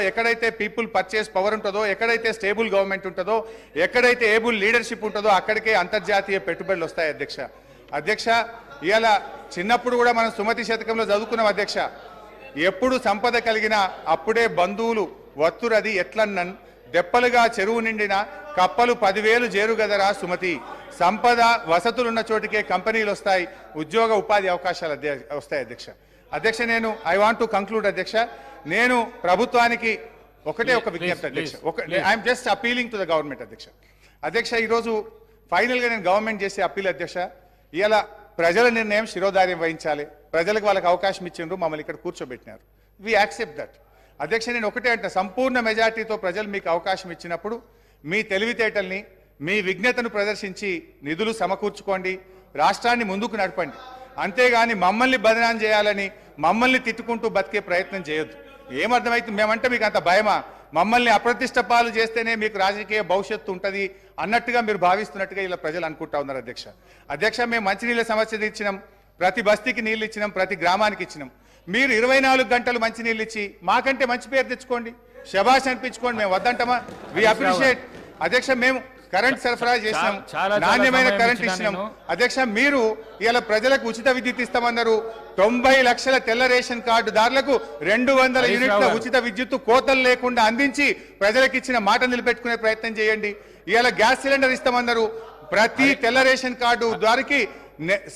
ఎక్కడైతే people purchase power ఉంటుందో, ఎక్కడైతే స్టేబుల్ గవర్నమెంట్ ఉంటుందో, ఎక్కడైతే ఏబుల్ లీడర్షిప్ ఉంటుందో అక్కడికే అంతర్జాతీయ పెట్టుబడులు వస్తాయి అధ్యక్ష. అధ్యక్ష, ఇవాళ చిన్నప్పుడు కూడా మనం సుమతి శతకంలో చదువుకున్నాం అధ్యక్ష. ఎప్పుడు సంపద కలిగినా అప్పుడే బంధువులు వత్తురది ఎట్లన్నన్ దెప్పలుగా చెరువు నిండిన కప్పలు 10,000 జేరుగదరా సుమతి. సంపద వసతులున్న చోటికే కంపెనీలు వస్తాయి, ఉద్యోగ ఉపాధి అవకాశాలు వస్తాయి అధ్యక్ష. అధ్యక్ష, నేను ఐ వాంట్ టు కంక్లూడ్ అధ్యక్ష. నేను ప్రభుత్వానికి ఒకటే ఒక విజ్ఞప్తి అధ్యక్ష. I'm just appealing to the government అధ్యక్ష. అధ్యక్ష, ఈరోజు ఫైనల్గా నేను గవర్నమెంట్ చేసే అప్పీల్ అధ్యక్ష. ఇవాళ ప్రజల నిర్ణయం శిరోధార్యం వహించాలి. ప్రజలకు వాళ్ళకి అవకాశం ఇచ్చిండ్రు, మమ్మల్ని ఇక్కడ కూర్చోబెట్టినారు. వి యాక్సెప్ట్ దట్ అధ్యక్ష. నేను ఒకటే అంటే, సంపూర్ణ మెజార్టీతో ప్రజలు మీకు అవకాశం ఇచ్చినప్పుడు మీ తెలివితేటల్ని, మీ విజ్ఞతను ప్రదర్శించి నిధులు సమకూర్చుకోండి, రాష్ట్రాన్ని ముందుకు నడపండి. అంతేగాని మమ్మల్ని బదనాం చేయాలని, మమ్మల్ని తిట్టుకుంటూ బతికే ప్రయత్నం చేయొద్దు. ఏమర్థమైతే మేమంటే మీకు అంత భయమా? మమ్మల్ని అప్రతిష్ట పాలు చేస్తేనే మీకు రాజకీయ భవిష్యత్తు ఉంటుంది అన్నట్టుగా మీరు భావిస్తున్నట్టుగా ఇలా ప్రజలు అనుకుంటా ఉన్నారు అధ్యక్ష. అధ్యక్ష, మేము మంచినీళ్ళ సమస్య ఇచ్చినాం, ప్రతి బస్తీకి నీళ్ళు ఇచ్చినాం, ప్రతి గ్రామానికి ఇచ్చినాం. మీరు 24 గంటలు మంచినీళ్ళు ఇచ్చి మాకంటే మంచి పేరు తెచ్చుకోండి, శబాష్ అనిపించుకోండి, మేము వద్దంటామా? వి అప్రిషియేట్ అధ్యక్ష. మేము కరెంట్ సరఫరా చేసినాం, నాణ్యమైన కరెంట్ ఇచ్చినాం అధ్యక్ష. మీరు ఇలా ప్రజలకు ఉచిత విద్యుత్ ఇస్తామన్నారు. 90 లక్షల తెల్ల రేషన్ కార్డుదారులకు 200 యూనిట్ల ఉచిత విద్యుత్ కోతలు లేకుండా అందించి ప్రజలకు ఇచ్చిన మాట నిలబెట్టుకునే ప్రయత్నం చేయండి. ఇలా గ్యాస్ సిలిండర్ ఇస్తామన్నారు. ప్రతి తెల్ల రేషన్ కార్డు ద్వారాకి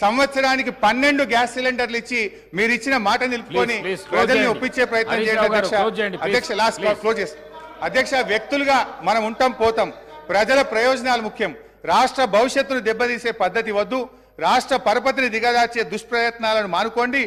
సంవత్సరానికి 12 గ్యాస్ సిలిండర్లు ఇచ్చి మీరు ఇచ్చిన మాట నిలుపుకొని ప్రజల్ని ఒప్పించే ప్రయత్నం చేయండి అధ్యక్ష. అధ్యక్ష, లాస్ట్ క్లోజ్ చేస్తాం అధ్యక్ష. వ్యక్తులుగా మనం ఉంటాం పోతాం, ప్రజల ప్రయోజనాలు ముఖ్యం. రాష్ట్ర భవిష్యత్తును దెబ్బతీసే పద్ధతి వద్దు. రాష్ట్ర పరపతిని దిగదార్చే దుష్ప్రయత్నాలను మానుకోండి.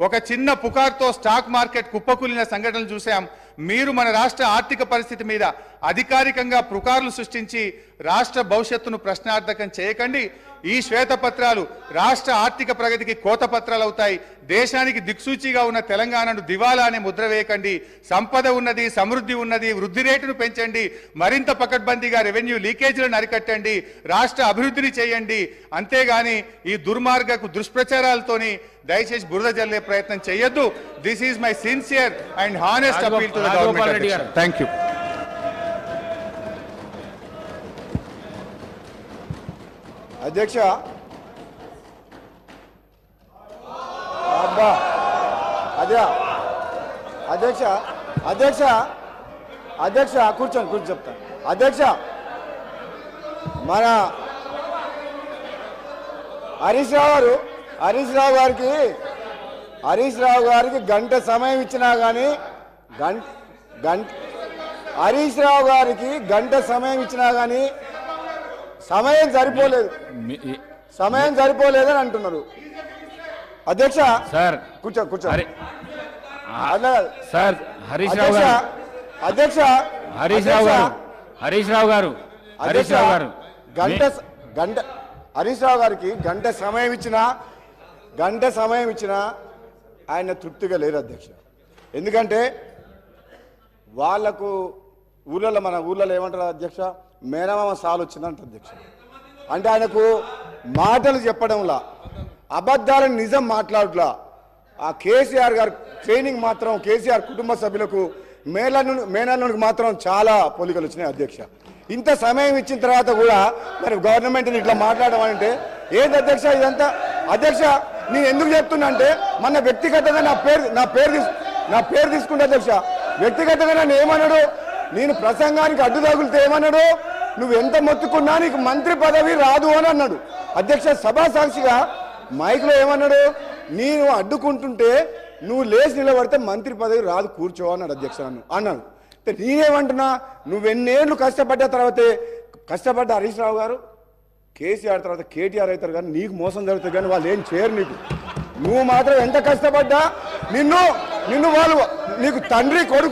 ఒక చిన్న పుకార్తో స్టాక్ మార్కెట్ కుప్పకూలిన సంఘటనలు చూసాం. మీరు మన రాష్ట్ర ఆర్థిక పరిస్థితి మీద అధికారికంగా పుకార్లు సృష్టించి రాష్ట్ర భవిష్యత్తును ప్రశ్నార్థకం చేయకండి. ఈ శ్వేతపత్రాలు రాష్ట్ర ఆర్థిక ప్రగతికి కోతపత్రాలు అవుతాయి. దేశానికి దిక్సూచిగా ఉన్న తెలంగాణను దివాలా అనే ముద్ర వేయకండి. సంపద ఉన్నది, సమృద్ధి ఉన్నది, వృద్ధి రేటును పెంచండి, మరింత పకడ్బందీగా రెవెన్యూ లీకేజీలను అరికట్టండి, రాష్ట్ర అభివృద్ధిని చేయండి. అంతేగాని ఈ దుర్మార్గపు దుష్ప్రచారాలతోని దయచేసి బురద జల్లే ప్రయత్నం చేయొద్దు. This is my sincere and honest appeal to the government. Thank you. అధ్యక్ష, అబ్బా అదే అధ్యక్ష అధ్యక్ష అధ్యక్ష కూర్చోండి చెప్తాను అధ్యక్ష. మన హరీష్ రావు గారికి గంట సమయం ఇచ్చినా కానీ హరీష్ రావు గారికి గంట సమయం ఇచ్చినా కానీ సమయం సరిపోలేదని అంటున్నారు అధ్యక్ష. సార్ కూర్చో సార్. హరీష్ రావు గారు హరీష్ రావు గారికి గంట సమయం ఇచ్చినా ఆయన తృప్తిగా లేరు అధ్యక్ష. ఎందుకంటే వాళ్లకు మన ఊర్లలో ఏమంటారు అధ్యక్ష, మేనమామ సాలు వచ్చిందంట అధ్యక్ష. అంటే ఆయనకు మాటలు చెప్పడంలా, అబద్ధాలను నిజం మాట్లాడట్లా. ఆ కేసీఆర్ గారి ట్రైనింగ్ మాత్రం కేసీఆర్ కుటుంబ సభ్యులకు మేనల్లునికి మాత్రం చాలా పోలికలు వచ్చినాయి అధ్యక్ష. ఇంత సమయం ఇచ్చిన తర్వాత కూడా మరి గవర్నమెంట్ని ఇట్లా మాట్లాడడం అంటే ఏంది అధ్యక్ష ఇదంతా? అధ్యక్ష, నేను ఎందుకు చెప్తున్నా అంటే మన వ్యక్తిగతంగా నా పేరు తీసుకుంటే అధ్యక్ష, వ్యక్తిగతంగా నన్ను ఏమన్నాడు, నేను ప్రసంగానికి అడ్డు తగులితే ఏమన్నాడు, నువ్వు ఎంత మొత్తుకున్నా నీకు మంత్రి పదవి రాదు అని అన్నాడు అధ్యక్ష. సభా సాక్షిగా మైక్లో ఏమన్నాడు, నేను అడ్డుకుంటుంటే నువ్వు లేచి నిలబడితే మంత్రి పదవి రాదు, కూర్చో అన్నాడు అధ్యక్ష. అన్నాడు. నేనేమంటున్నా, నువ్వెన్నేళ్ళు కష్టపడ్డ తర్వాతే కష్టపడ్డ హరీష్ రావు గారు కేసీఆర్ తర్వాత కేటీఆర్ అవుతారు, కానీ నీకు మోసం జరుగుతుంది, కానీ వాళ్ళు ఏం చేయరు నీకు. నువ్వు మాత్రం ఎంత కష్టపడ్డా నిన్ను వాళ్ళు నీకు తండ్రి కొడుకు